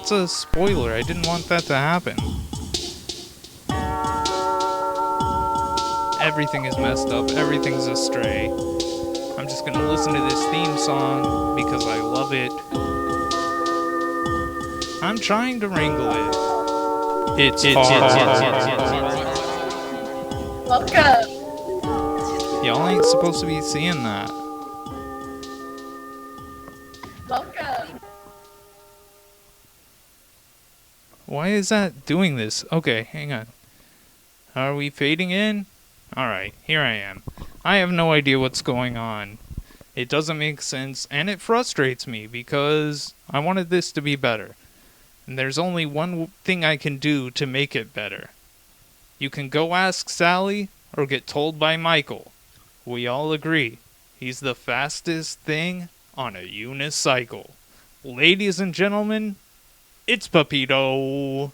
That's a spoiler. I didn't want that to happen. Everything is messed up. Everything's astray. I'm just gonna listen to this theme song because I love it. I'm trying to wrangle it. It's hard. Welcome. Y'all ain't supposed to be seeing that. Welcome. Why is that doing this? Okay, hang on. Are we fading in? Alright, here I am. I have no idea what's going on. It doesn't make sense, and it frustrates me because I wanted this to be better. And there's only one thing I can do to make it better. You can go ask Sally or get told by Michael. We all agree. He's the fastest thing on a unicycle. Ladies and gentlemen, it's Pepito.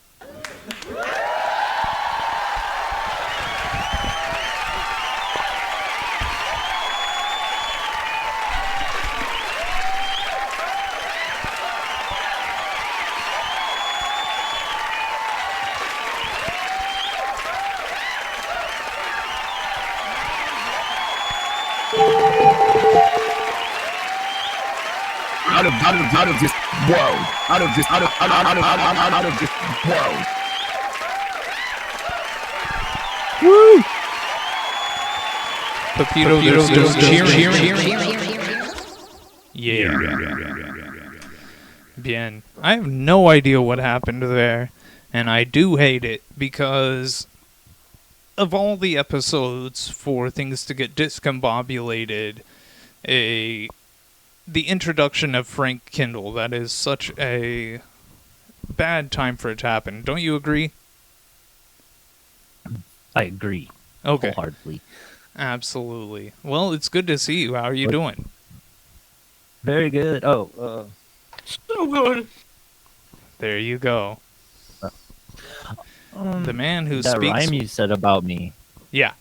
Out of this world. Out of this world. Woo! Pepito, there's cheering. Yeah. Bien. I have no idea what happened there, and I do hate it because of all the episodes for things to get discombobulated, the introduction of Frank Kindle, that is such a bad time for it to happen. Don't you agree? I agree. Okay. Wholeheartedly. Absolutely. Well, it's good to see you. How are you doing? Very good. Oh, So good. There you go. The man who that speaks... rhyme you said about me, Yeah.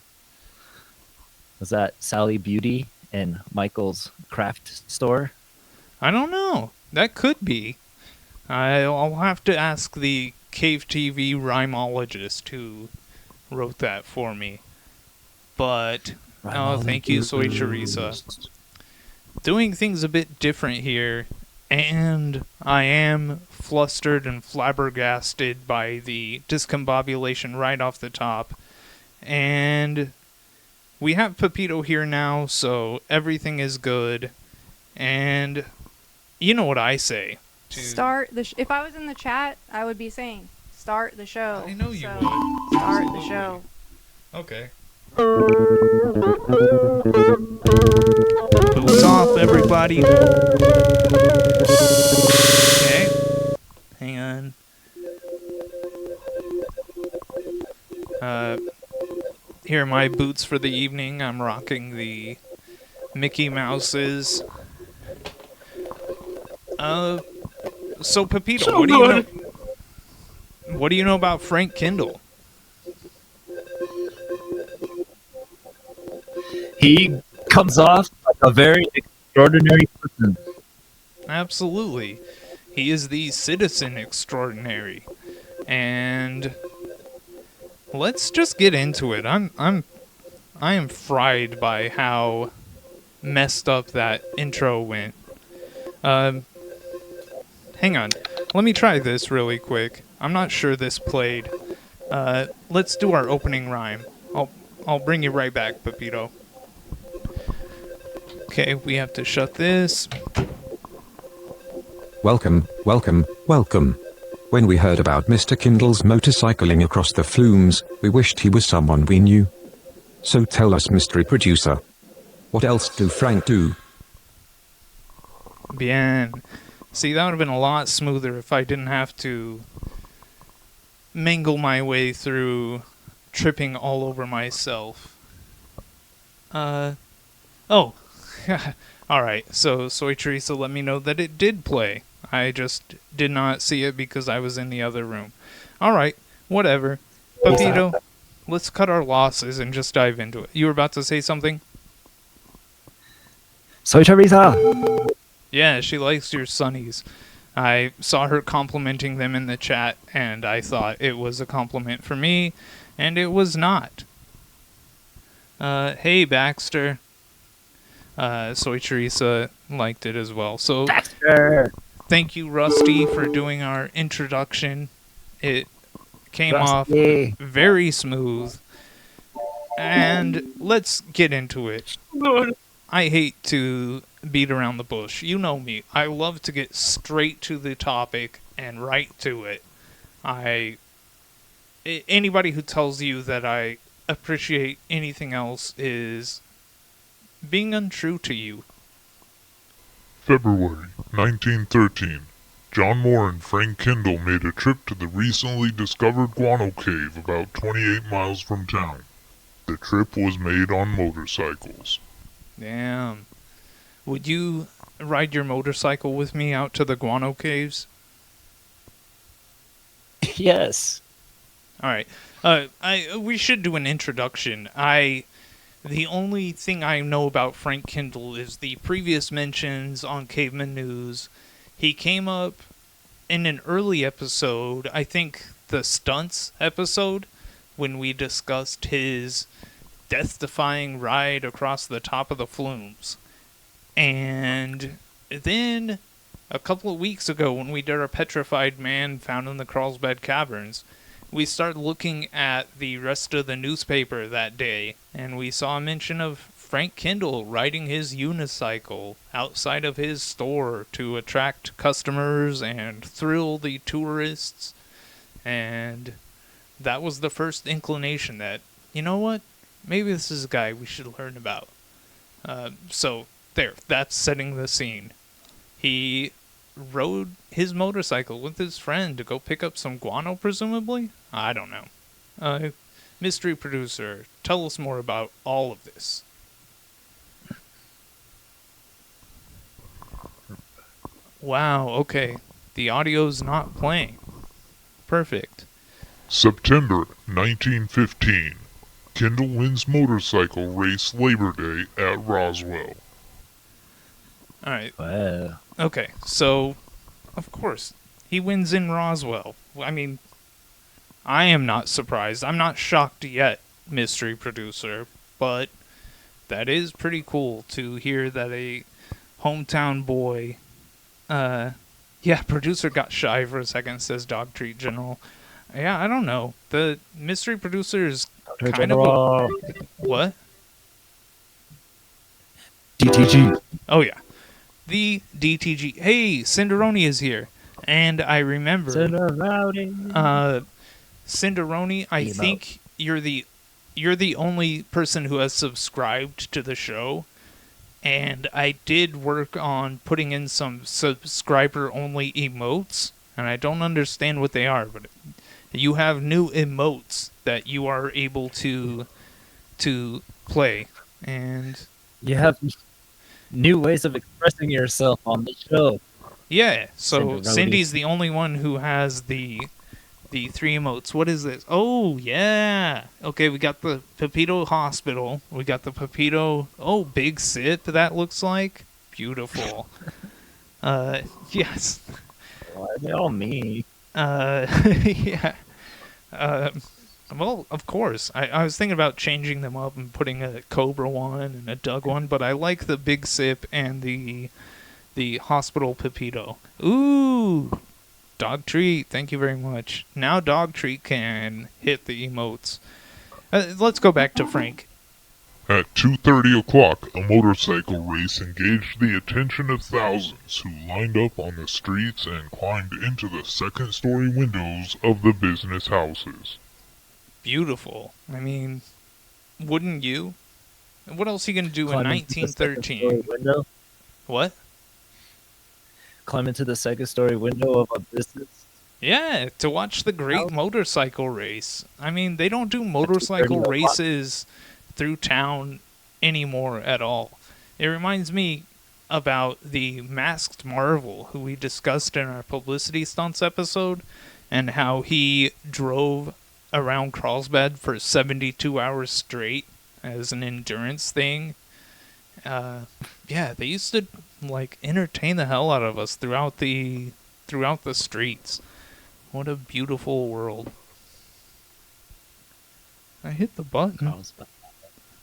was that Sally Beauty and Michael's craft store? I don't know. That could be. I'll have to ask the Cave TV rhymologist who wrote that for me. But, oh, thank you, Soy Teresa. Doing things a bit different here, and I am flustered and flabbergasted by the discombobulation right off the top. And we have Pepito here now, so everything is good. And you know what I say. Start the if I was in the chat, I would be saying, start the show. I know you So, would. Start Absolutely. the show. Okay. Boots off, everybody. Okay. Hang on. Here are my boots for the evening. I'm rocking the Mickey Mouses. So Pepito, So what do you know? good. What do you know about Frank Kindle? He comes off like a very extraordinary person. Absolutely. He is the citizen extraordinary. And let's just get into it. I am fried by how messed up that intro went. Hang on. Let me try this really quick. I'm not sure this played. Let's do our opening rhyme. I'll bring you right back, Pepito. Okay, we have to shut this. Welcome, welcome, welcome. When we heard about Mr. Kindle's motorcycling across the flumes, we wished he was someone we knew. So tell us, mystery producer, what else do Frank do? Bien. See, that would have been a lot smoother if I didn't have to mangle my way through tripping all over myself. Oh. Alright, so Soy Teresa let me know that it did play. I just did not see it because I was in the other room. Alright, whatever. Pepito, let's cut our losses and just dive into it. You were about to say something? Soy Teresa! Yeah, she likes your sunnies. I saw her complimenting them in the chat, and I thought it was a compliment for me, and it was not. Hey, Baxter. Soy Teresa liked it as well. So, Baxter! thank you, Rusty, for doing our introduction. It came off Rusty. very smooth. And let's get into it. Good. I hate to beat around the bush. You know me. I love to get straight to the topic and right to it. Anybody who tells you that I appreciate anything else is being untrue to you. February 1913. John Moore and Frank Kindle made a trip to the recently discovered guano cave about 28 miles from town. The trip was made on motorcycles. Damn. Would you ride your motorcycle with me out to the guano caves? Yes. All right. We should do an introduction. The only thing I know about Frank Kindle is the previous mentions on Cavemen News. He came up in an early episode, I think the stunts episode, when we discussed his death-defying ride across the top of the flumes. And then a couple of weeks ago, when we did our petrified man found in the Carlsbad caverns, we started looking at the rest of the newspaper that day, and we saw a mention of Frank Kindle riding his unicycle outside of his store to attract customers and thrill the tourists. And that was the first inclination that, you know what, maybe this is a guy we should learn about. So there, that's setting the scene. He rode his motorcycle with his friend to go pick up some guano, presumably? I don't know. Mystery producer, tell us more about all of this. Wow, okay. The audio's not playing. Perfect. September 1915. Kindle wins motorcycle race Labor Day at Roswell. Alright. Wow. Okay, so, of course, he wins in Roswell. I mean, I am not surprised. I'm not shocked yet, mystery producer, but that is pretty cool to hear that a hometown boy... yeah, producer got shy for a second, says Dog Treat General. Yeah, I don't know. The mystery producer is kind of a... What? DTG. Oh, yeah. The DTG. Hey, Cinderoni is here. And I remember... Cinderoni, I think you're the only person who has subscribed to the show. And I did work on putting in some subscriber-only emotes. And I don't understand what they are, but you have new emotes that you are able to play. And You have new ways of expressing yourself on the show. yeah, so Cinderoni. Cindy's the only one who has the three emotes. What is this? Oh, yeah. Okay, we got the Pepito Hospital. We got the Pepito... Oh, Big Sip, that looks like. Beautiful. Yes. Why are they all me? Yeah. Well, of course. I was thinking about changing them up and putting a Cobra one and a Doug one, but I like the Big Sip and the Hospital Pepito. Ooh! Dog Treat, thank you very much. Now Dog Treat can hit the emotes. Let's go back to Frank. At 2:30 o'clock, a motorcycle race engaged the attention of thousands who lined up on the streets and climbed into the second-story windows of the business houses. Beautiful. I mean, wouldn't you? What else are you going to do Climb in into the second-story 1913? window? What? Climb into the second-story window of a business? Yeah, to watch the great motorcycle race. I mean, they don't do 2:30 motorcycle o'clock. races through town anymore at all. It reminds me about the Masked Marvel, who we discussed in our publicity stunts episode, and how he drove around Carlsbad for 72 hours straight as an endurance thing. Yeah, they used to like entertain the hell out of us throughout the throughout the streets. What a beautiful world. I hit the button. Carlsbad.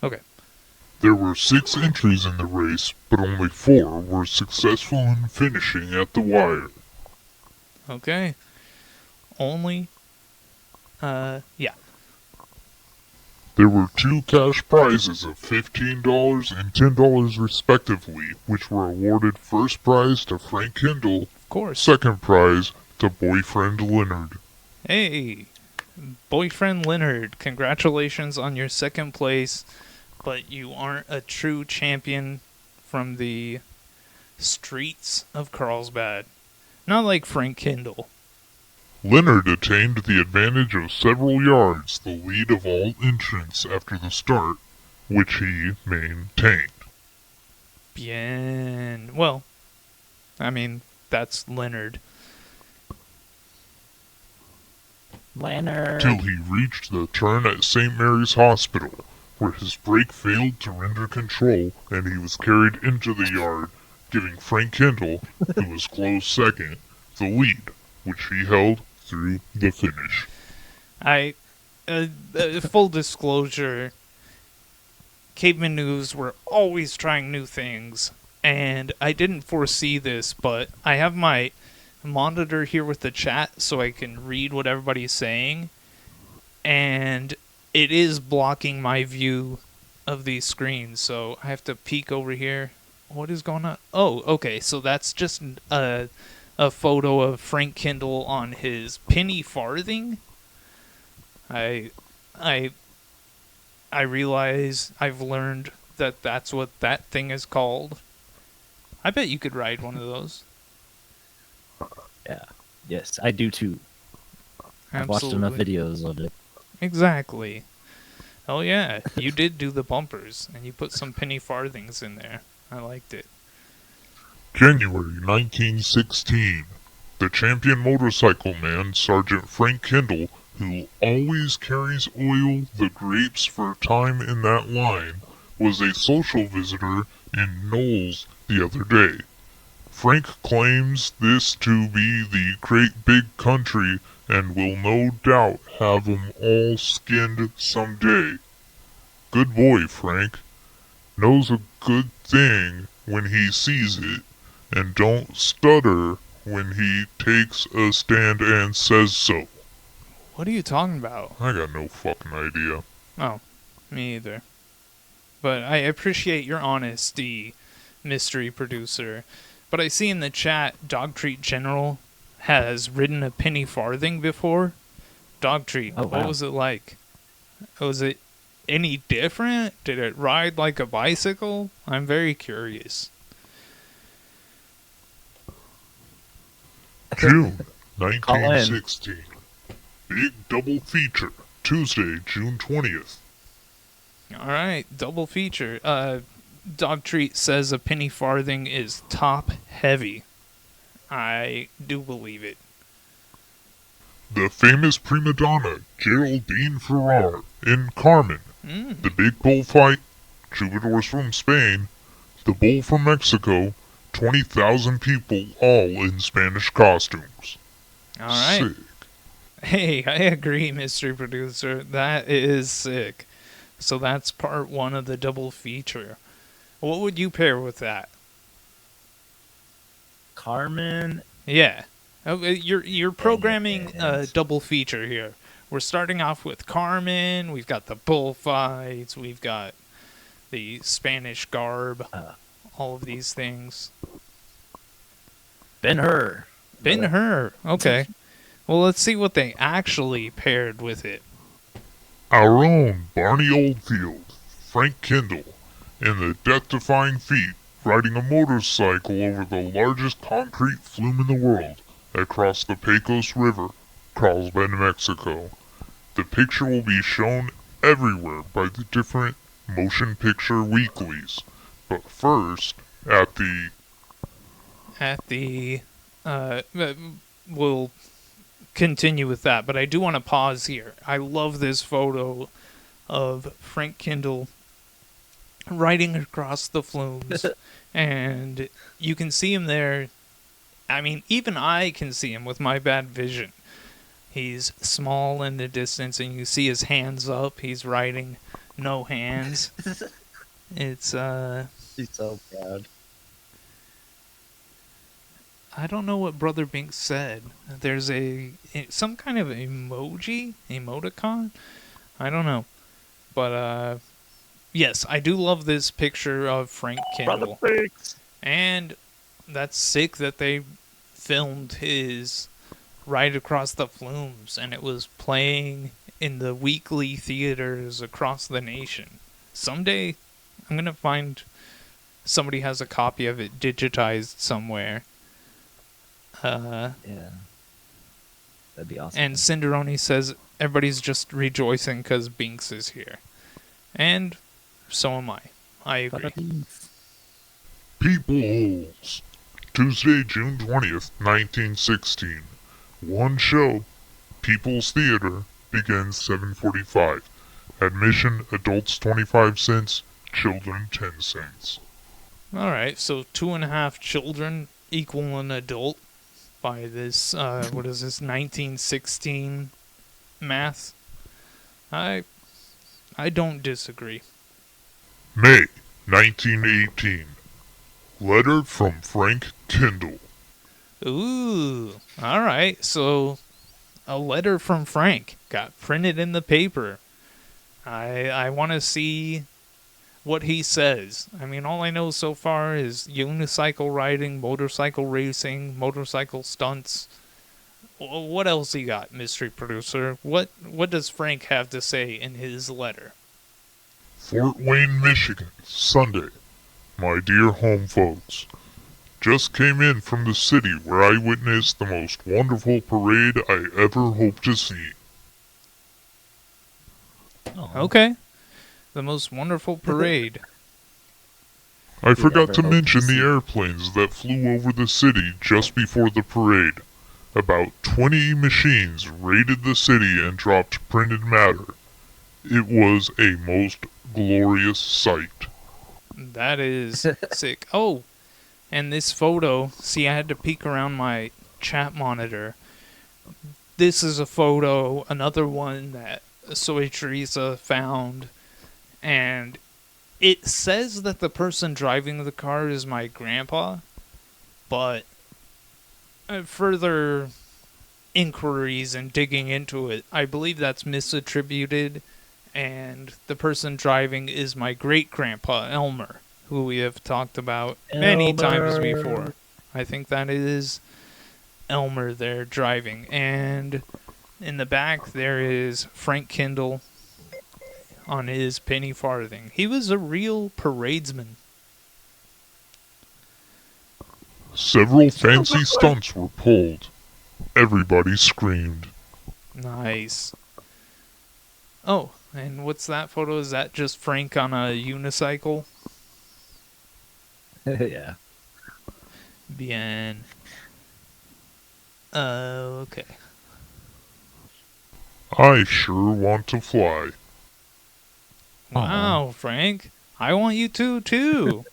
Okay. There were 6 entries in the race, but only 4 were successful in finishing at the wire. Okay. Only, yeah. There were 2 cash prizes of $15 and $10 respectively, which were awarded first prize to Frank Kindle, Of course. second prize to boyfriend Leonard. Hey, boyfriend Leonard, congratulations on your second place, but you aren't a true champion from the streets of Carlsbad. Not like Frank Kindle. Leonard attained the advantage of several yards, the lead of all entrants after the start, which he maintained. Bien. Well, I mean, that's Leonard. Leonard. Till he reached the turn at St. Mary's Hospital, where his brake failed to render control and he was carried into the yard, giving Frank Kindle, who was close second, the lead, which he held through the finish. Full disclosure, Caveman News were always trying new things, and I didn't foresee this, but I have my monitor here with the chat so I can read what everybody's saying, and it is blocking my view of these screens, so I have to peek over here. What is going on? Oh, okay, so that's just a photo of Frank Kindle on his penny farthing. I realize I've learned that that's what that thing is called. I bet you could ride one of those. Yeah. Yes, I do too. I've watched enough videos of it. Exactly. Oh yeah, you did do the bumpers, and you put some penny farthings in there. I liked it. January 1916. The champion motorcycle man, Sergeant Frank Kindle, who always carries oil, the grapes for time in that line, was a social visitor in Knowles the other day. Frank claims this to be the great big country and will no doubt have 'em all skinned someday. Good boy, Frank. Knows a good thing when he sees it, and don't stutter when he takes a stand and says so. What are you talking about? I got no fucking idea. Oh, me either. But I appreciate your honesty, mystery producer. But I see in the chat, Dog Treat General has ridden a penny farthing before. Dog Treat, Oh, wow. What was it like? Was it any different? Did it ride like a bicycle? I'm very curious. June 1916. Big double feature. Tuesday, June 20th. Alright, double feature. Dog Treat says a penny farthing is top heavy. I do believe it. The famous prima donna, Geraldine Ferrar, in Carmen. The big bullfight, troubadours from Spain, the bull from Mexico, 20,000 people all in Spanish costumes. Alright. Sick. Hey, I agree, mystery producer. That is sick. So that's part one of the double feature. What would you pair with that? Carmen. Yeah. You're programming a yes. double feature here. We're starting off with Carmen. We've got the bullfights. We've got the Spanish garb. All of these things. Ben-Hur. Ben-Hur. Okay. Well, let's see what they actually paired with it. Our own Barney Oldfield, Frank Kindle, in the death-defying feat, riding a motorcycle over the largest concrete flume in the world, across the Pecos River, Carlsbad, Mexico. The picture will be shown everywhere by the different motion picture weeklies. But first, at the... We'll continue with that, but I do want to pause here. I love this photo of Frank Kindle riding across the flumes, and you can see him there I mean, even I can see him with my bad vision. He's small in the distance, and you see his hands up. He's writing no hands. It's, He's so proud. I don't know what Brother Binks said. There's some kind of emoticon? I don't know. But, yes, I do love this picture of Frank Kindle. Brother Binks. And that's sick that they filmed his Ride Across the Flumes, and it was playing in the weekly theaters across the nation. Someday, I'm gonna find somebody has a copy of it digitized somewhere. Yeah. That'd be awesome. And Cinderoni says everybody's just rejoicing because Binks is here. And so am I. I agree. People Holes. Tuesday, June 20th, 1916. One show, People's Theater, begins 7:45. Admission, adults 25 cents, children 10 cents. Alright, so 2.5 children equal an adult by this, what is this, 1916 math? I don't disagree. May 1918. Letter from Frank Kindle. Ooh, alright, so a letter from Frank got printed in the paper. I want to see what he says. I mean, all I know so far is unicycle riding, motorcycle racing, motorcycle stunts. What else he got, mystery producer? What does Frank have to say in his letter? Fort Wayne, Michigan, Sunday. My dear home folks, just came in from the city where I witnessed the most wonderful parade I ever hope to see. Okay. The most wonderful parade. I forgot to hope mention to the see. airplanes that flew over the city just before the parade. About 20 machines raided the city and dropped printed matter. It was a most glorious sight. That is sick. Oh, and this photo, see, I had to peek around my chat monitor. This is a photo, another one that Soy Teresa found, and it says that the person driving the car is my grandpa, but further inquiries and digging into it, I believe that's misattributed, and the person driving is my great-grandpa, Elmer, who we have talked about many times before. I think that is Elmer there driving. And in the back, there is Frank Kindle on his penny farthing. He was a real paradesman. Several fancy stunts were pulled. Everybody screamed. Nice. Oh, and what's that photo? Is that just Frank on a unicycle? Yeah. Bien. Okay. I sure want to fly. Wow, Frank. I want you to too.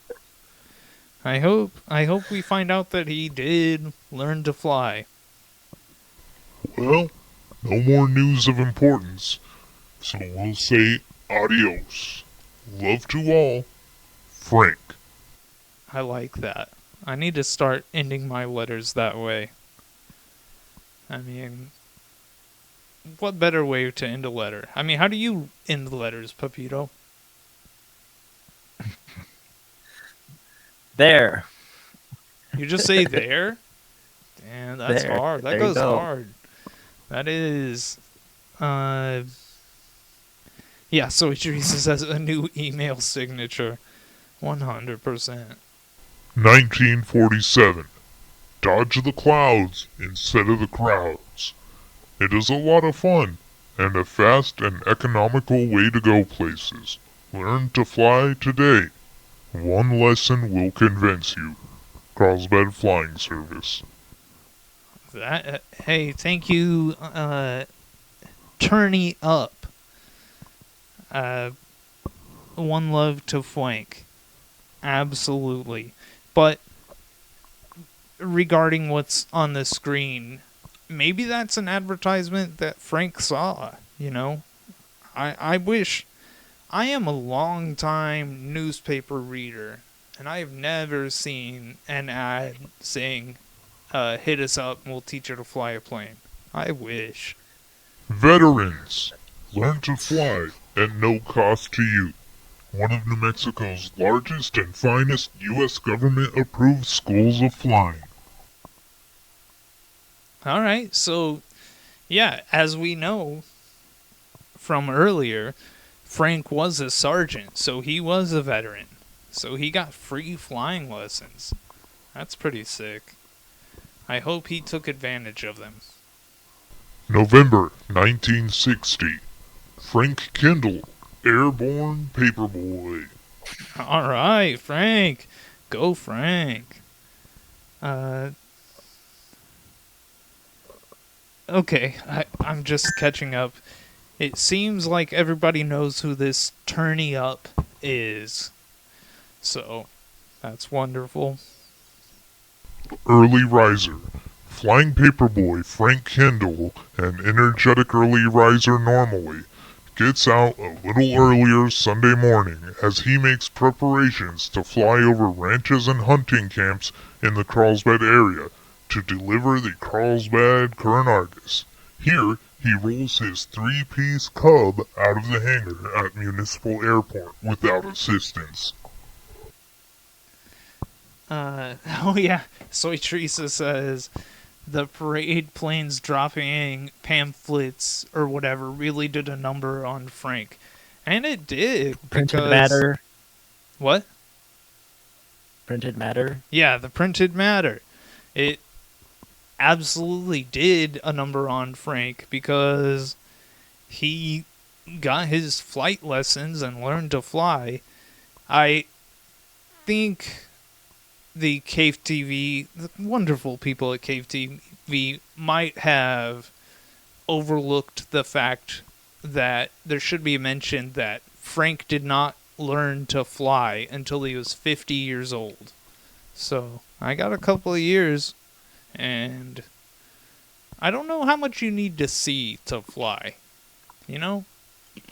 I hope we find out that he did learn to fly. Well, no more news of importance, so we'll say adios. Love to all, Frank. I like that. I need to start ending my letters that way. I mean, what better way to end a letter? I mean, how do you end letters, Pepito? There. You just say there? Damn, that's There. hard. That There you goes go. hard. That is, yeah, so Teresa says a new email signature. 100%. 1947. Dodge the clouds instead of the crowds. It is a lot of fun, and a fast and economical way to go places. Learn to fly today. One lesson will convince you. Carlsbad Flying Service. That, hey, thank you, Turny Up. One love to Flank. Absolutely. But regarding what's on the screen, maybe that's an advertisement that Frank saw, you know? I wish... I am a long-time newspaper reader, and I have never seen an ad saying, hit us up and we'll teach you to fly a plane. I wish. Veterans, learn to fly at no cost to you. One of New Mexico's largest and finest U.S. government-approved schools of flying. Alright, so, yeah, as we know from earlier, Frank was a sergeant, so he was a veteran. So he got free flying lessons. That's pretty sick. I hope he took advantage of them. November 1960. Frank Kindle, airborne paperboy. Alright, Frank. Go, Frank. Okay, I'm just catching up. It seems like everybody knows who this Turny Up is. So, that's wonderful. Early riser. Flying paperboy Frank Kindle, an energetic early riser normally, gets out a little earlier Sunday morning as he makes preparations to fly over ranches and hunting camps in the Carlsbad area to deliver the Carlsbad current Argus. Here, he rolls his three-piece Cub out of the hangar at Municipal Airport without assistance. Oh yeah, Soy Teresa says the parade planes dropping pamphlets or whatever really did a number on Frank. And it did. Printed matter. What? Printed matter. Yeah, the printed matter. It absolutely did a number on Frank because he got his flight lessons and learned to fly. I think the Cave TV, the wonderful people at Cave TV, might have overlooked the fact that there should be mentioned that Frank did not learn to fly until he was 50 years old. So, I got a couple of years, and I don't know how much you need to see to fly. You know?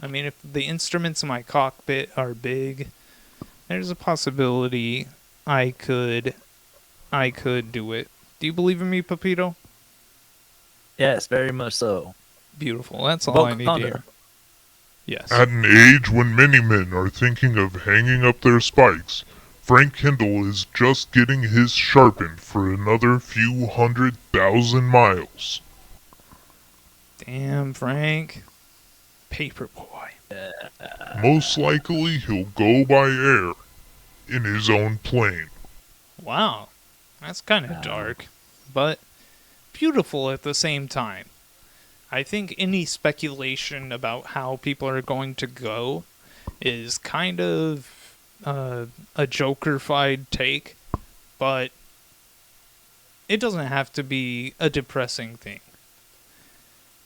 I mean, if the instruments in my cockpit are big, there's a possibility I could do it. Do you believe in me, Pepito? Yes, very much so. Beautiful. That's all I need to Wakanda. hear. Yes. At an age when many men are thinking of hanging up their spikes, Frank Kindle is just getting his sharpened for another few 100,000 miles. Damn, Frank. Paperboy. Most likely he'll go by air, in his own plane. Wow. That's kind of dark, but beautiful at the same time. I think any speculation about how people are going to go is kind of a Joker-fied take, but it doesn't have to be a depressing thing.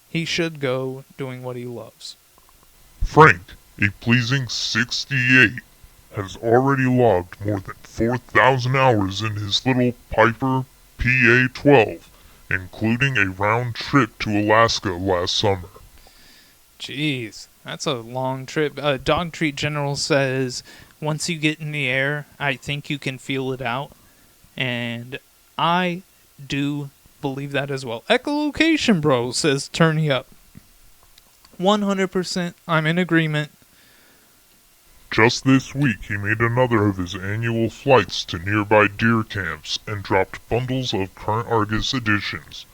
He should go doing what he loves. Frank, a pleasing 68, has already logged more than 4,000 hours in his little Piper PA-12, including a round trip to Alaska last summer. Jeez, that's a long trip. Dog Treat General says, once you get in the air, I think you can feel it out. And I do believe that as well. Echolocation, bro, says Turny Up. 100%, I'm in agreement. Just this week, he made another of his annual flights to nearby deer camps and dropped bundles of current Argus editions.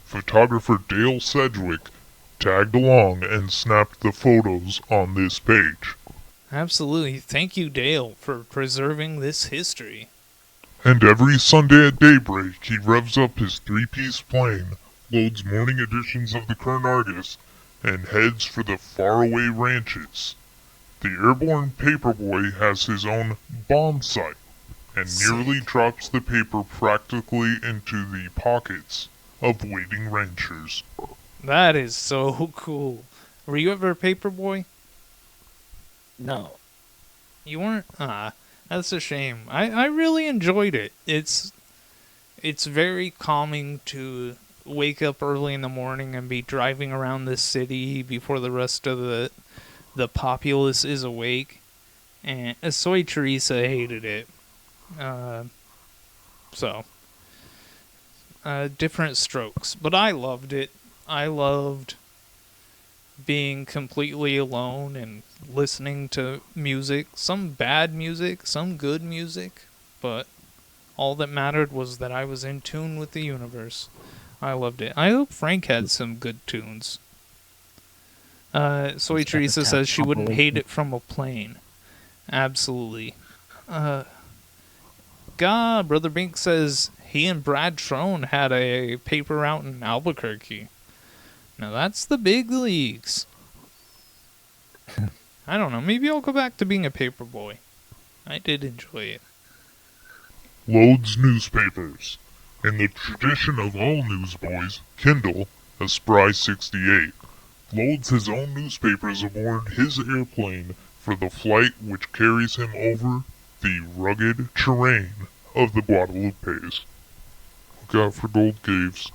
Photographer Dale Sedgwick tagged along and snapped the photos on this page. Absolutely. Thank you, Dale, for preserving this history. And every Sunday at daybreak, he revs up his three-piece plane, loads morning editions of the current Argus, and heads for the faraway ranches. The airborne paperboy has his own bomb sight, and nearly drops the paper practically into the pockets of waiting ranchers. That is so cool. Were you ever a paperboy? No. You weren't? That's a shame. I really enjoyed it. It's it's very calming to wake up early in the morning and be driving around the city before the rest of the populace is awake. And Soy Teresa hated it. Uh, so, different strokes. But I loved it. I loved being completely alone and listening to music. Some bad music, some good music. But all that mattered was that I was in tune with the universe. I loved it. I hope Frank had some good tunes. Soy Teresa says she wouldn't hate it from a plane. Absolutely. God, Brother Bink says he and Brad Trone had a paper route in Albuquerque. Now that's the big leagues. I don't know. Maybe I'll go back to being a paper boy. I did enjoy it. Loads newspapers. In the tradition of all newsboys, Kindle, a spry 68, loads his own newspapers aboard his airplane for the flight which carries him over the rugged terrain of the Guadalupes. Look out for gold caves.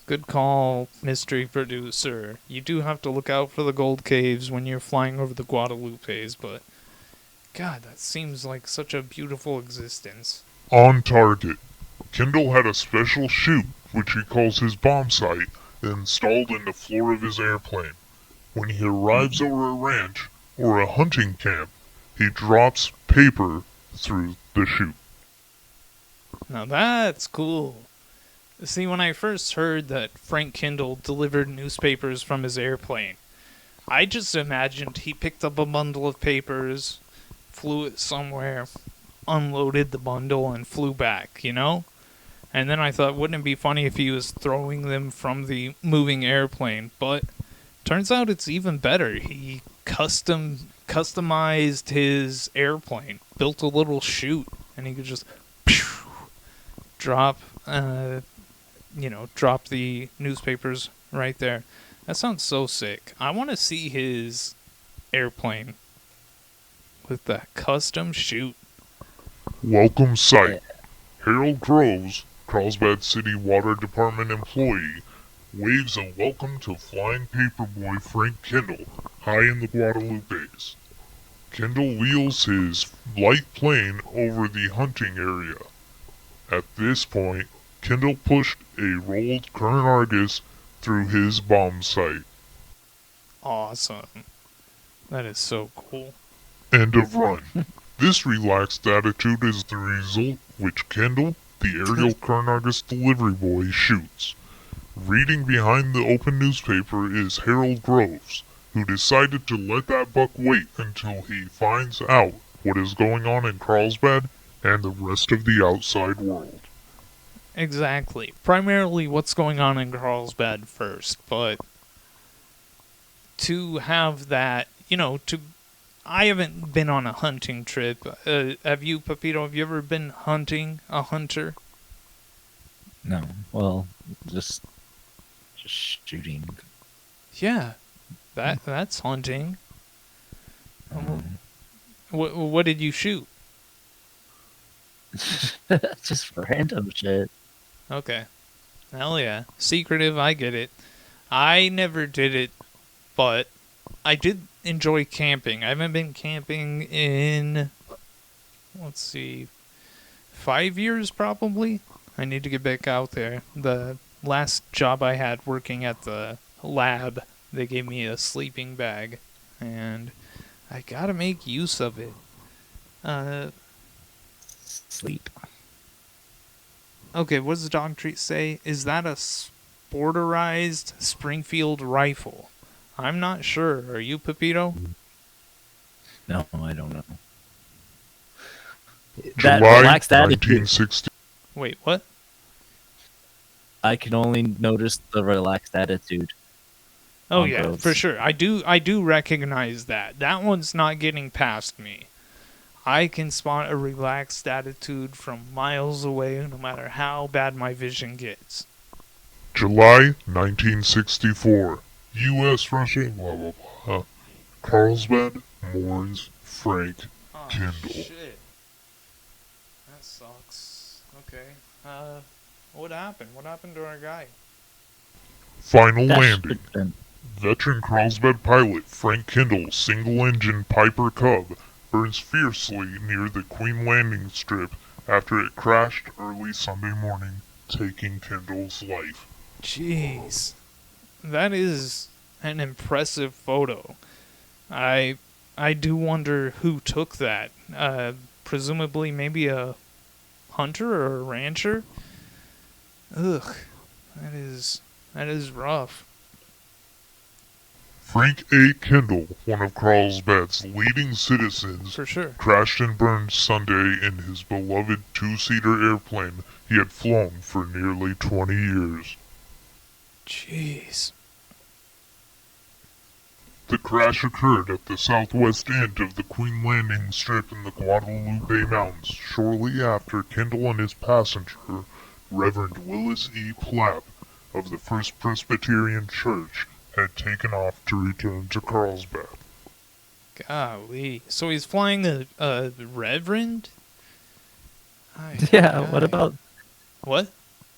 Good call, mystery producer. You do have to look out for the gold caves when you're flying over the Guadalupes, but God, that seems like such a beautiful existence. On target. Kindle had a special chute, which he calls his bomb site, installed in the floor of his airplane. When he arrives over a ranch or a hunting camp, he drops paper through the chute. Now that's cool. See, when I first heard that Frank Kindle delivered newspapers from his airplane, I just imagined he picked up a bundle of papers, flew it somewhere, unloaded the bundle, and flew back, you know? And then I thought, wouldn't it be funny if he was throwing them from the moving airplane? But turns out it's even better. He customized his airplane, built a little chute, and he could just drop the newspapers right there. That sounds so sick. I want to see his airplane with that custom chute. Welcome sight. Harold Groves, Carlsbad City Water Department employee, waves a welcome to flying paperboy Frank Kindle high in the Guadalupes. Kindle wheels his light plane over the hunting area. At this point, Kindle pushed a rolled current Argus through his bomb sight. Awesome. That is so cool. End of run. This relaxed attitude is the result which Kindle, the aerial current Argus delivery boy, shoots. Reading behind the open newspaper is Harold Groves, who decided to let that buck wait until he finds out what is going on in Carlsbad and the rest of the outside world. Exactly. Primarily what's going on in Carlsbad first, but to have that, I haven't been on a hunting trip. Have you, Pepito? Have you ever been hunting, a hunter? No. Well, just shooting. Yeah, that's hunting. What did you shoot? Just random shit. Okay. Hell yeah. Secretive, I get it. I never did it, but I did enjoy camping. I haven't been camping in, 5 years probably. I need to get back out there. The last job I had working at the lab, they gave me a sleeping bag, and I gotta make use of it. Sleep. Okay, what does the dog treat say? Is that a sporterized Springfield rifle? I'm not sure. Are you, Pepito? No, I don't know. That July relaxed attitude. 1960. Wait, what? I can only notice the relaxed attitude. Oh on yeah, Groves. for sure. I do recognize that. That one's not getting past me. I can spot a relaxed attitude from miles away, no matter how bad my vision gets. July 1964. U.S. Russia, blah blah blah. Carlsbad mourns Frank Oh, Kindle. shit. That sucks. What happened? What happened to our guy? Final That landing. should've been- Veteran Carlsbad pilot Frank Kindle, single-engine Piper Cub, burns fiercely near the Queen Landing Strip after it crashed early Sunday morning, taking Kindle's life. Jeez. That is an impressive photo. I do wonder who took that. Presumably maybe a hunter or a rancher? Ugh. That is rough. Frank A. Kindle, one of Carlsbad's leading citizens, For sure. crashed and burned Sunday in his beloved two-seater airplane he had flown for nearly 20 years. Jeez. The crash occurred at the southwest end of the Queen Landing Strip in the Guadalupe Mountains shortly after Kindle and his passenger, Reverend Willis E. Plapp of the First Presbyterian Church, had taken off to return to Carlsbad. Golly. So he's flying a reverend? Yeah, what about What?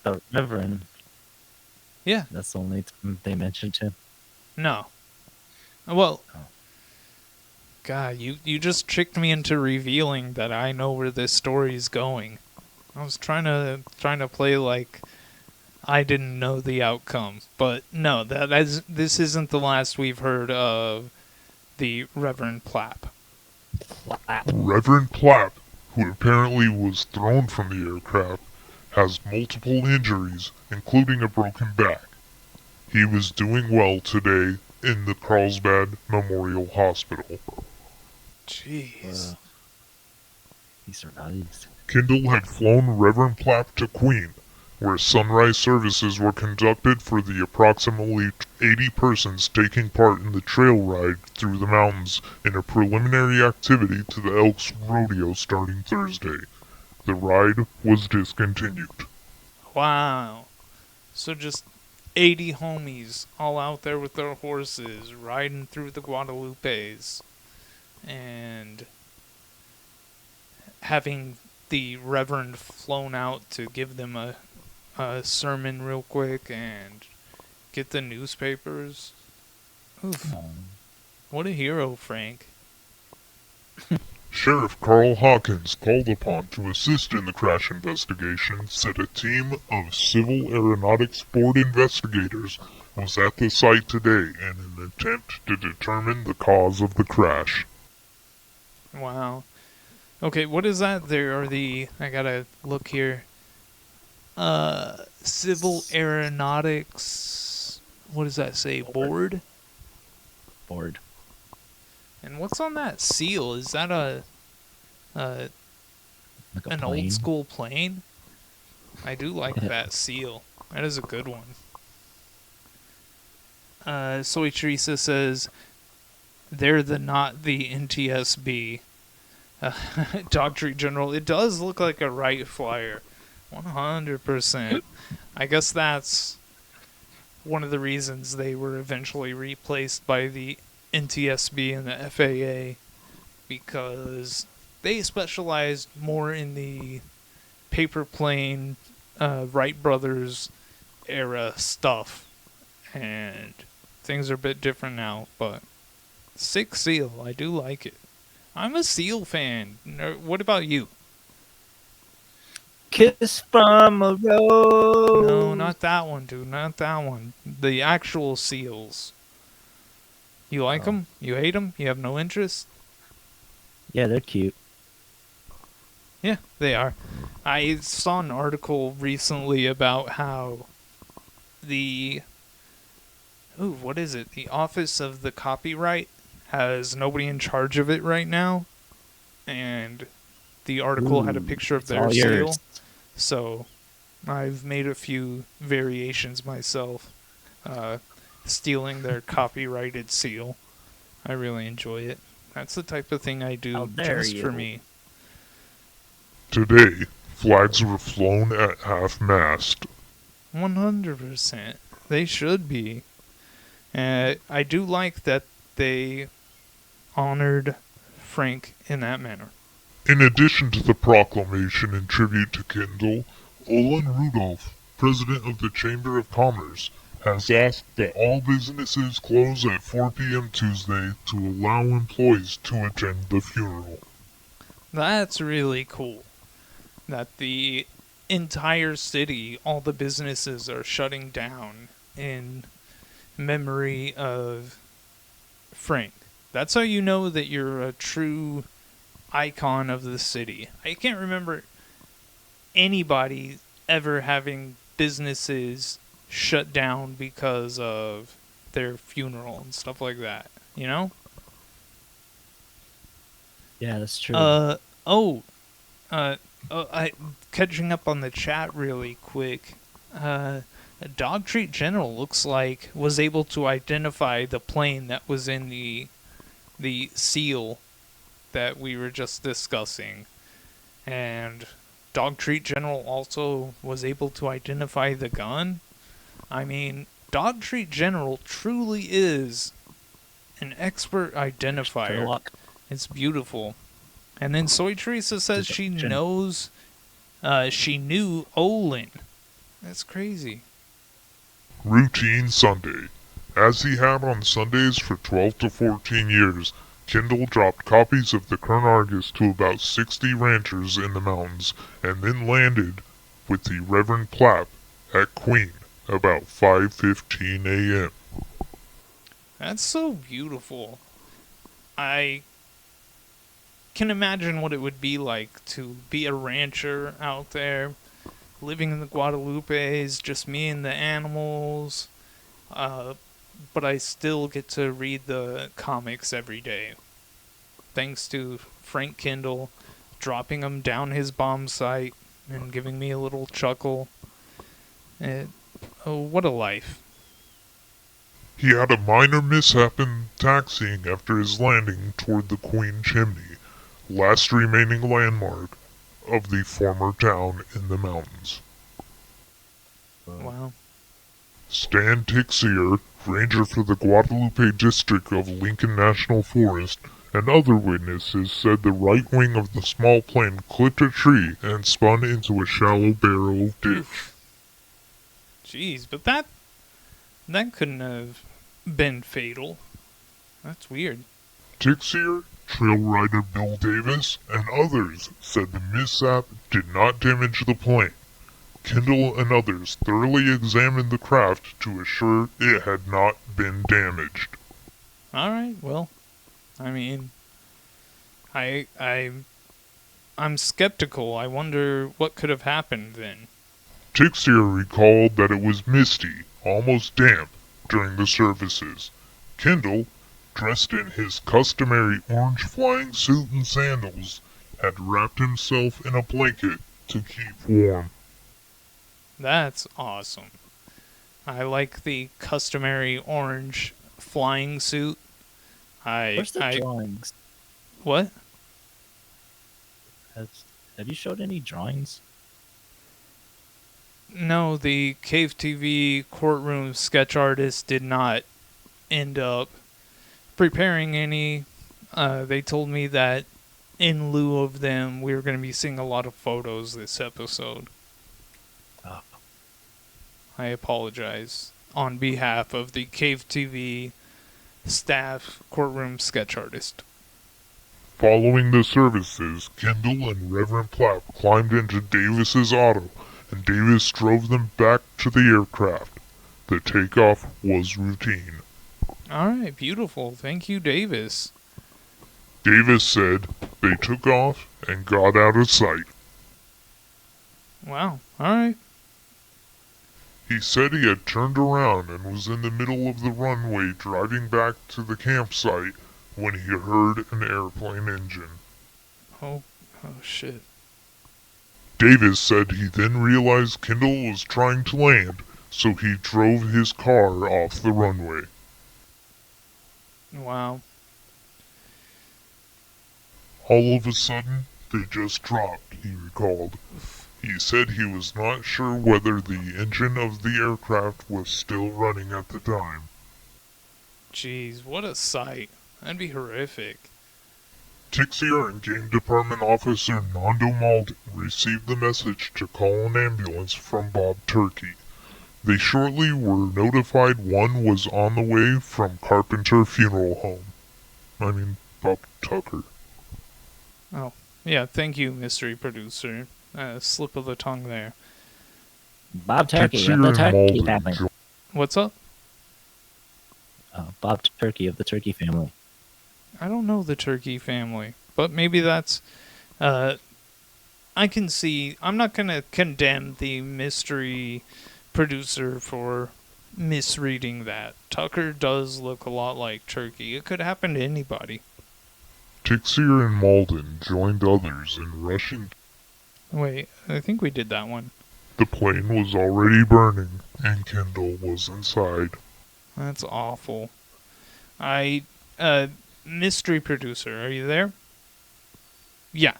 the Reverend? Yeah. That's the only time they mentioned him. No. Well, Oh. God, you just tricked me into revealing that I know where this story is going. I was trying to play like I didn't know the outcome, but no, this isn't the last we've heard of the Reverend Plapp. Reverend Plapp, who apparently was thrown from the aircraft, has multiple injuries, including a broken back. He was doing well today in the Carlsbad Memorial Hospital. Jeez. He survived. Kindle had flown Reverend Plapp to Queen, where sunrise services were conducted for the approximately 80 persons taking part in the trail ride through the mountains in a preliminary activity to the Elks Rodeo starting Thursday. The ride was discontinued. Wow. So just 80 homies all out there with their horses riding through the Guadalupes and having the Reverend flown out to give them a sermon real quick and get the newspapers. Oof. What a hero, Frank. Sheriff Carl Hawkins, called upon to assist in the crash investigation, said a team of Civil Aeronautics Board investigators was at the site today in an attempt to determine the cause of the crash. Wow. Okay, what is that? There are I gotta look here. Civil Aeronautics, what does that say? Board? Bored. And what's on that seal? Is that Like a an plane. old school plane? I do like that seal. That is a good one. Soy Teresa says, they're not the NTSB. Dogtree General, it does look like a Wright Flyer. 100%. I guess that's one of the reasons they were eventually replaced by the NTSB and the FAA, because they specialized more in the paper plane, Wright Brothers era stuff, and things are a bit different now, but sick seal, I do like it. I'm a seal fan. What about you? Kiss from a rose. No, not that one, dude. Not that one. The actual seals. You like them? You hate them? You have no interest? Yeah, they're cute. Yeah, they are. I saw an article recently about how what is it? The Office of the Copyright has nobody in charge of it right now. And the article had a picture of it's their all seal. yours. So I've made a few variations myself, stealing their copyrighted seal. I really enjoy it. That's the type of thing I do How dare just for you. me. Today, flags were flown at half-mast. 100%. They should be. I do like that they honored Frank in that manner. In addition to the proclamation in tribute to Kindle, Olin Rudolph, president of the Chamber of Commerce, has asked that all businesses close at 4 p.m. Tuesday to allow employees to attend the funeral. That's really cool. That the entire city, all the businesses are shutting down in memory of Frank. That's how you know that you're a true icon of the city. I can't remember anybody ever having businesses shut down because of their funeral and stuff like that, you know? Yeah, that's true. I catching up on the chat really quick. Dog Treat General looks like was able to identify the plane that was in the seal that we were just discussing, and Dog Treat General also was able to identify the gun. I mean, Dog Treat General truly is an expert identifier. Sherlock. It's beautiful. And then Soy Teresa says she knows, she knew Olin. That's crazy. Routine Sunday. As he had on Sundays for 12 to 14 years, Kindle dropped copies of the Kern Argus to about 60 ranchers in the mountains, and then landed with the Reverend Plapp at Queen about 5:15 a.m. That's so beautiful. I can imagine what it would be like to be a rancher out there, living in the Guadalupes, just me and the animals, but I still get to read the comics every day. Thanks to Frank Kindle dropping them down his bomb site and giving me a little chuckle. Oh, what a life. He had a minor mishap in taxiing after his landing toward the Queen Chimney, last remaining landmark of the former town in the mountains. Wow. Stan Tixier, ranger for the Guadalupe district of Lincoln National Forest, and other witnesses said the right wing of the small plane clipped a tree and spun into a shallow barrel ditch. Jeez, but that couldn't have been fatal. That's weird. Tixier, trail rider Bill Davis, and others said the mishap did not damage the plane. Kindle and others thoroughly examined the craft to assure it had not been damaged. Alright, well, I mean, I'm skeptical. I wonder what could have happened then. Tixier recalled that it was misty, almost damp, during the services. Kindle, dressed in his customary orange flying suit and sandals, had wrapped himself in a blanket to keep warm. That's awesome. I like the customary orange flying suit. Where's the drawings? What? Have you showed any drawings? No, the Cave TV courtroom sketch artist did not end up preparing any. They told me that in lieu of them, we were going to be seeing a lot of photos this episode. Oh. I apologize on behalf of the Cave TV staff courtroom sketch artist. Following the services, Kindle and Reverend Plapp climbed into Davis's auto, and Davis drove them back to the aircraft. The takeoff was routine. Alright, beautiful. Thank you, Davis. Davis said they took off and got out of sight. Wow, alright. He said he had turned around and was in the middle of the runway driving back to the campsite when he heard an airplane engine. Oh shit. Davis said he then realized Kindle was trying to land, so he drove his car off the runway. Wow. All of a sudden, they just dropped, he recalled. He said he was not sure whether the engine of the aircraft was still running at the time. Jeez, what a sight. That'd be horrific. Tixier and Game Department Officer Nando Malden received the message to call an ambulance from Bob Turkey. They shortly were notified one was on the way from Carpenter Funeral Home. Bob Tucker. Oh, yeah, thank you, mystery producer. Slip of the tongue there. Bob Turkey Tixier of the and Turkey Malden family. What's up? Bob Turkey of the Turkey family. I don't know the Turkey family, but maybe that's... I can see... I'm not going to condemn the mystery producer for misreading that. Tucker does look a lot like Turkey. It could happen to anybody. Tixier and Malden joined others in rushing. Wait, I think we did that one. The plane was already burning, and Kindle was inside. That's awful. Mystery producer, are you there? Yeah.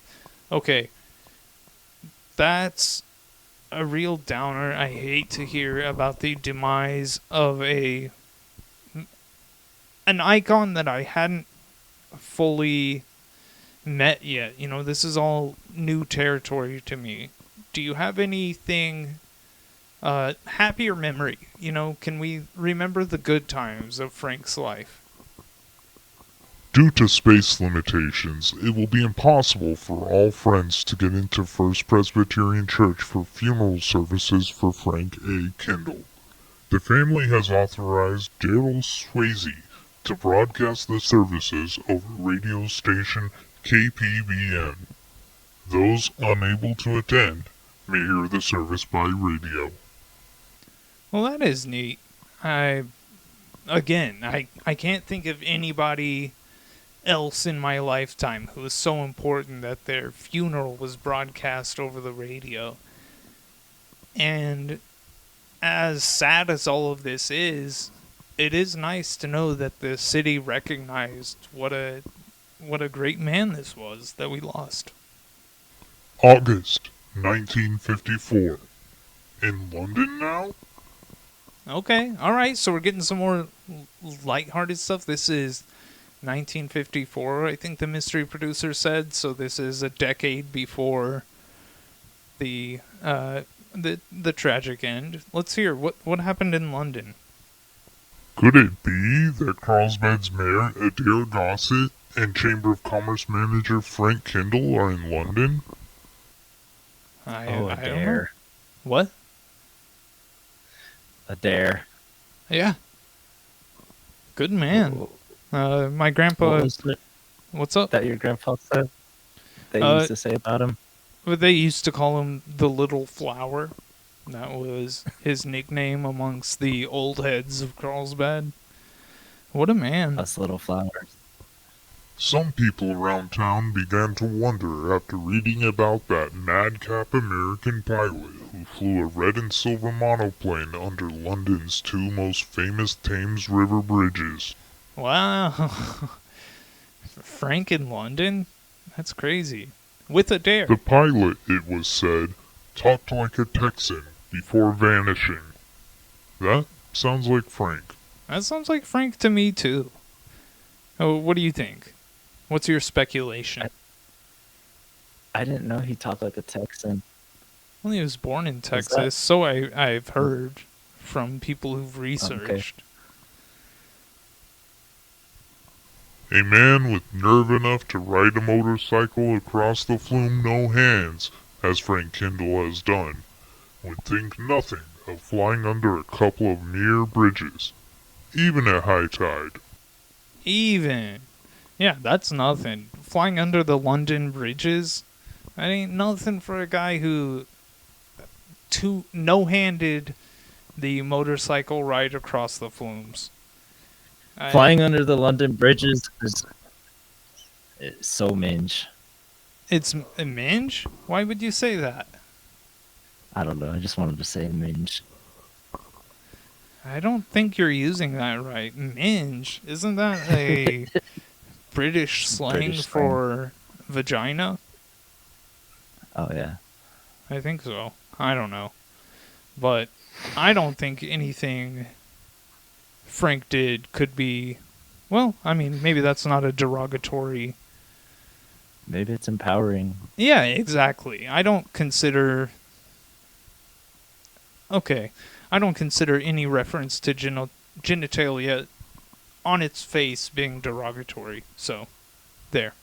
Okay. That's a real downer. I hate to hear about the demise of an icon that I hadn't fully met yet. You know, this is all new territory to me. Do you have anything happier memory? You know, can we remember the good times of Frank's life? Due to space limitations, it will be impossible for all friends to get into First Presbyterian Church for funeral services for Frank A. Kindle. The family has authorized Daryl Swayze to broadcast the services over radio station KPBN. Those unable to attend may hear the service by radio. Well, that is neat. I can't think of anybody else in my lifetime who was so important that their funeral was broadcast over the radio. And as sad as all of this is, it is nice to know that the city recognized what a great man this was that we lost. August 1954. In London now? Okay, alright, so we're getting some more lighthearted stuff. This is 1954, I think the mystery producer said, so this is a decade before the tragic end. Let's hear, what happened in London? Could it be that Carlsbad's mayor, Adair Gossett, and Chamber of Commerce manager Frank Kindle are in London? I don't know. Adair. What? Adair. Yeah. Good man. My grandpa... What was it What's up? that your grandpa said? They used to say about him? They used to call him the Little Flower. That was his nickname amongst the old heads of Carlsbad. What a man. Us little flowers. Some people around town began to wonder after reading about that madcap American pilot who flew a red and silver monoplane under London's two most famous Thames River bridges. Wow. Frank in London? That's crazy. With Adair. The pilot, it was said, talked like a Texan before vanishing. That sounds like Frank. That sounds like Frank to me, too. Oh, what do you think? What's your speculation? I didn't know he talked like a Texan. Well, he was born in Texas, so I've heard from people who've researched. A man with nerve enough to ride a motorcycle across the flume no hands, as Frank Kindle has done, would think nothing of flying under a couple of mere bridges, even at high tide. Even. Yeah, that's nothing. Flying under the London bridges, that ain't nothing for a guy who no-handed the motorcycle ride across the flumes. Flying under the London bridges is so minge. It's a minge? Why would you say that? I don't know. I just wanted to say minge. I don't think you're using that right. Minge? Isn't that a British slang for vagina? Oh, yeah. I think so. I don't know. But I don't think anything Frank did could be... Well, I mean, maybe that's not a derogatory Maybe it's empowering. Yeah, exactly. I don't consider any reference to genitalia on its face being derogatory. So, there.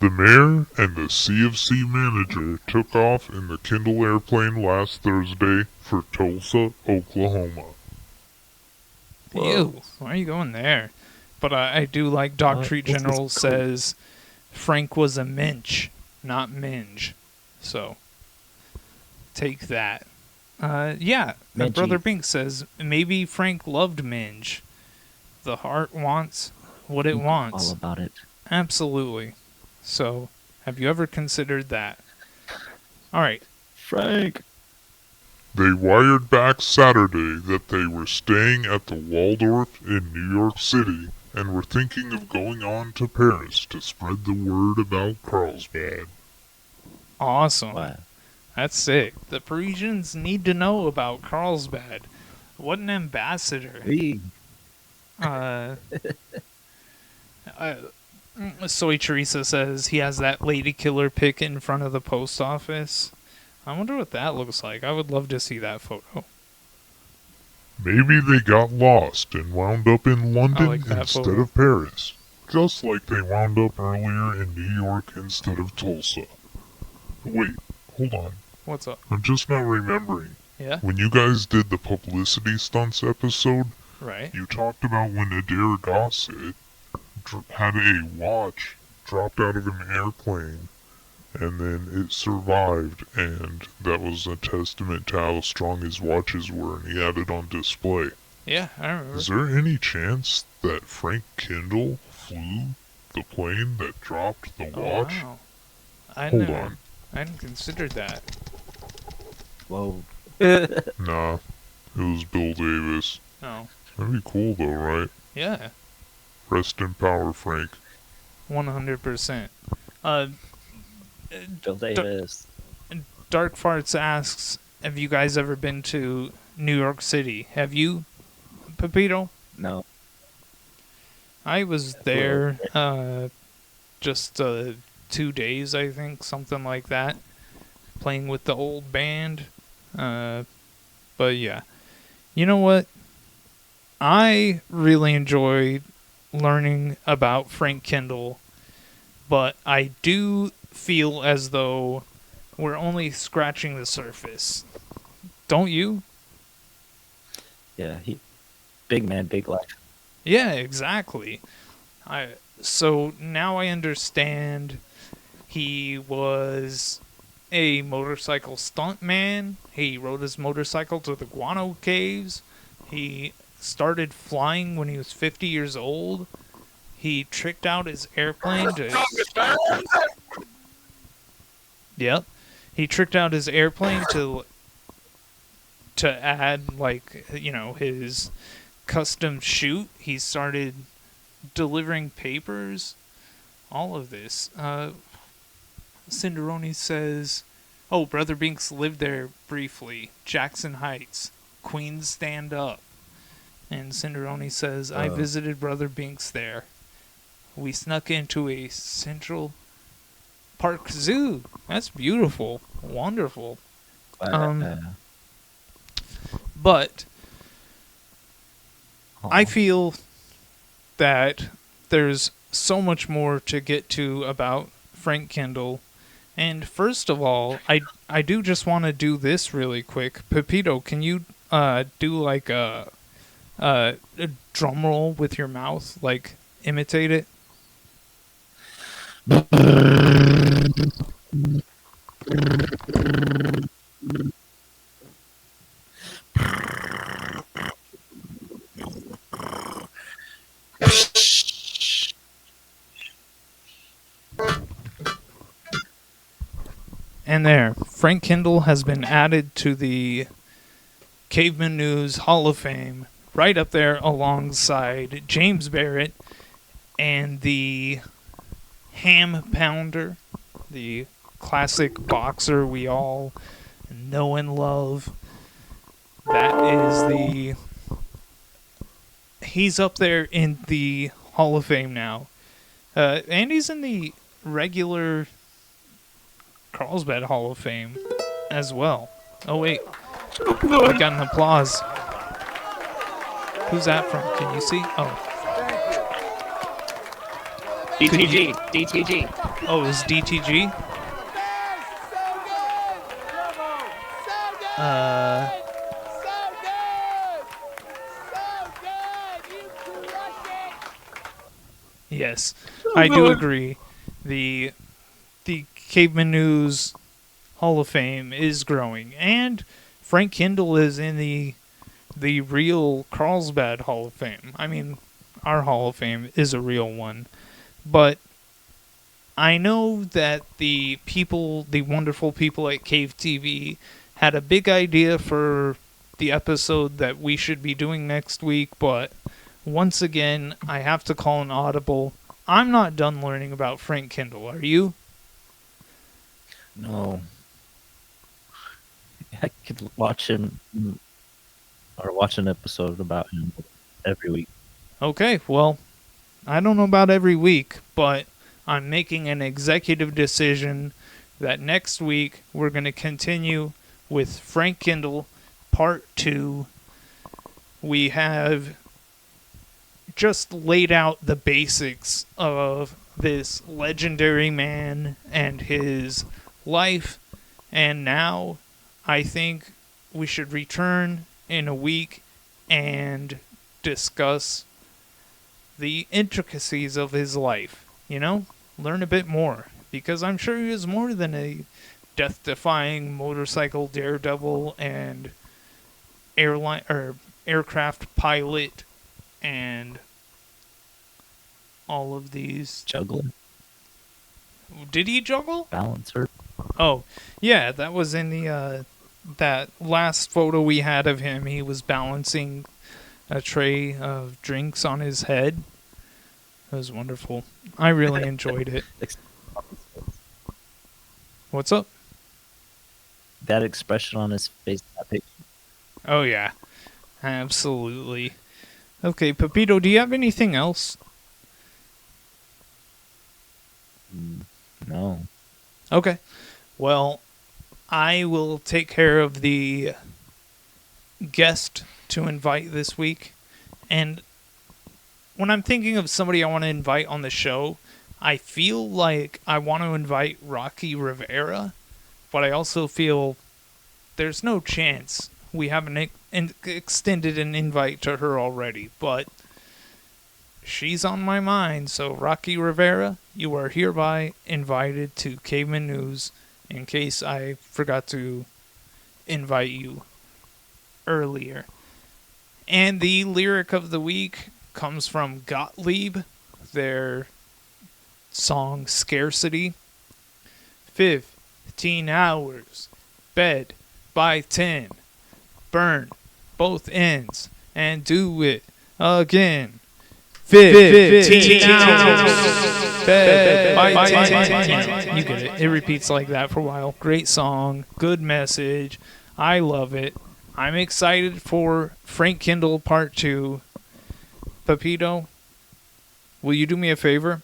The mayor and the CFC manager took off in the Kindle airplane last Thursday for Tulsa, Oklahoma. Whoa. Ew, why are you going there? But I do like Doc Treat this is General cool. says Frank was a mensch, not minge. So, take that. Yeah, Mingy. Brother Bink says maybe Frank loved minge. The heart wants what it wants. All about it. Absolutely. So, have you ever considered that? Alright. Frank. They wired back Saturday that they were staying at the Waldorf in New York City and were thinking of going on to Paris to spread the word about Carlsbad. Awesome. Wow. That's sick. The Parisians need to know about Carlsbad. What an ambassador. Hey. Soy Teresa says he has that lady killer pic in front of the post office. I wonder what that looks like. I would love to see that photo. Maybe they got lost and wound up in London like that instead photo. of Paris. Just like they wound up earlier in New York instead of Tulsa. Wait, hold on. What's up? I'm just not remembering. Yeah? When you guys did the publicity stunts episode, Right. you talked about when Adair Gossett had a watch dropped out of an airplane, and then it survived, and that was a testament to how strong his watches were, and he had it on display. Yeah, I remember. Is there any chance that Frank Kindle flew the plane that dropped the watch? Wow. Hold on. I hadn't considered that. Whoa. Nah, it was Bill Davis. No. That'd be cool though, right? Yeah. Rest in power, Frank. 100%. Bill Davis. Dark Farts asks, have you guys ever been to New York City? Have you, Pepito? No. I was there just 2 days, I think, something like that, playing with the old band. But yeah. You know what? I really enjoyed learning about Frank Kindle, but I do feel as though we're only scratching the surface. Don't you? Yeah, big man, big life. Yeah, exactly. So now I understand he was a motorcycle stuntman. He rode his motorcycle to the guano caves. He started flying when he was 50 years old. He tricked out his airplane to... Yep. He tricked out his airplane to add, like, you know, his custom chute. He started delivering papers. All of this. Cinderoni says, oh, Brother Binks lived there briefly. Jackson Heights. Queens stand up. And Cinderoni says, I visited Brother Binks there. We snuck into a Central Park Zoo. That's beautiful. Wonderful. But I feel that there's so much more to get to about Frank Kindle. And first of all, I do just want to do this really quick. Pepito, can you do like a drum roll with your mouth? Like, imitate it? And there, Frank Kindle has been added to the Caveman News Hall of Fame, right up there alongside James Barrett and the Ham Pounder, the classic boxer we all know and love. That is he's up there in the Hall of Fame now. And he's in the regular Carlsbad Hall of Fame as well. Oh wait, we got an applause. Who's that from? Can you see? Oh, DTG. oh, it's DTG. Yes, I do agree. The Cavemen News Hall of Fame is growing, and Frank Kindle is in the real Carlsbad Hall of Fame. I mean, our Hall of Fame is a real one, but I know that the wonderful people at Cave TV, had a big idea for the episode that we should be doing next week, but once again, I have to call an audible. I'm not done learning about Frank Kindle. Are you? No. I could watch him or watch an episode about him every week. Okay, well, I don't know about every week, but I'm making an executive decision that next week we're going to continue with Frank Kindle Part 2. We have just laid out the basics of this legendary man and his life, and now I think we should return in a week and discuss the intricacies of his life. You know, learn a bit more, because I'm sure he was more than a death-defying motorcycle daredevil and aircraft pilot and all of these. Juggling. Did he juggle? Balancer. Oh, yeah, that was in the that last photo we had of him. He was balancing a tray of drinks on his head. It was wonderful. I really enjoyed it. What's up? That expression on his face. That picture. Oh, yeah. Absolutely. Okay, Pepito, do you have anything else? No. Okay. Well, I will take care of the guest to invite this week. And when I'm thinking of somebody I want to invite on the show, I feel like I want to invite Rocky Rivera, but I also feel there's no chance we haven't extended an invite to her already, but she's on my mind. So Rocky Rivera, you are hereby invited to Cavemen News, in case I forgot to invite you earlier. And the lyric of the week comes from Gottlieb, their song Scarcity. 15 hours, bed by 10, burn both ends and do it again. 15 hours, bed by 10. You get it. It repeats like that for a while. Great song, good message. I love it. I'm excited for Frank Kindle Part 2. Pepito, will you do me a favor?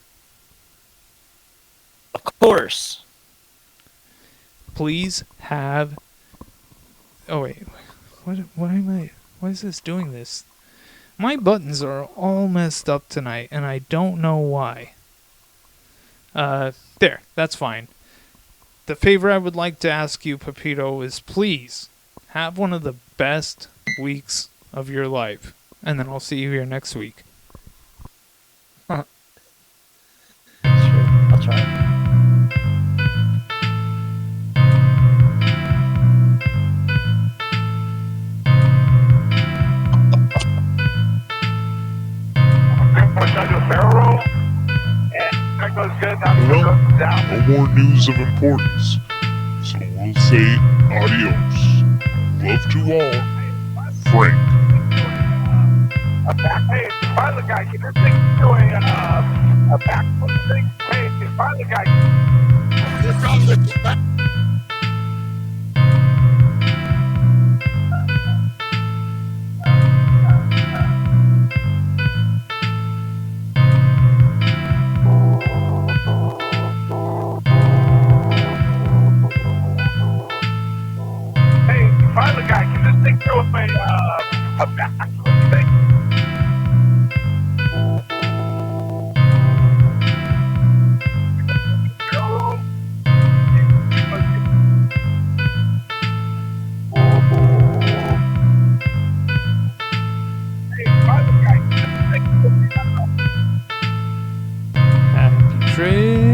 Of course. Please have... Oh, wait. Why am I... Why is this doing this? My buttons are all messed up tonight, and I don't know why. There. That's fine. The favor I would like to ask you, Pepito, is please have one of the best weeks of your life. And then I'll see you here next week. Sure. I'll try. Well, no more news of importance, so we'll say adios. Love to all, Frank. Hey, pilot guy, can this thing do a backflip thing? Hey, pilot guy. trail.